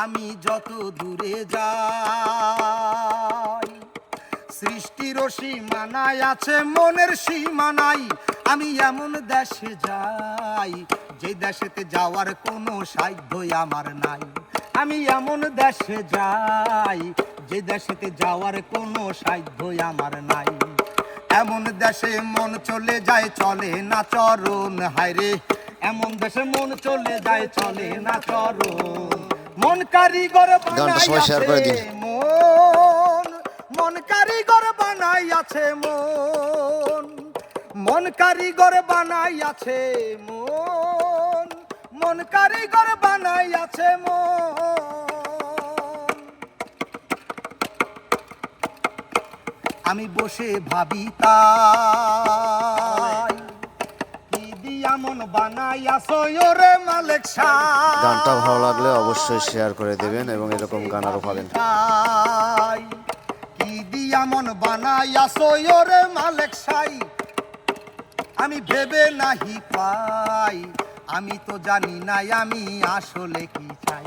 আমি যত দূরে যাই, সৃষ্টির সীমানায় আছে মনের সীমানাই। আমি এমন দেশে যাই যে দেশেতে যাওয়ার কোনো সাধ্যই আমার নাই। আমি এমন দেশে যাই যে দেশেতে যাওয়ার কোনো সাধ্যই আমার নাই। এমন দেশে মন চলে যায় চলে না চরণ, হায়রে এমন দেশে মন চলে যায় চলে না চরণ। মন কারিগর বানাইয়াছে মন, মন কারিগর বানাইয়াছে মন, মন কারিগর বানাইয়াছে মন, মন কারিগর বানাইয়াছে মন। আমি বসে ভাবি তাই, কি দিয়া মন বানাইয়াছো ওরে মালিক সাহেব। গানটা ভালো লাগলে অবশ্যই শেয়ার করে দেবেন এবং এরকম গান আরো পাবেন। কি দিয়া মন বানাইয়াছো ওরে মালিক সাহেব, আমি ভেবে নাহি পাই, আমি তো জানি না আমি আসলে কি চাই।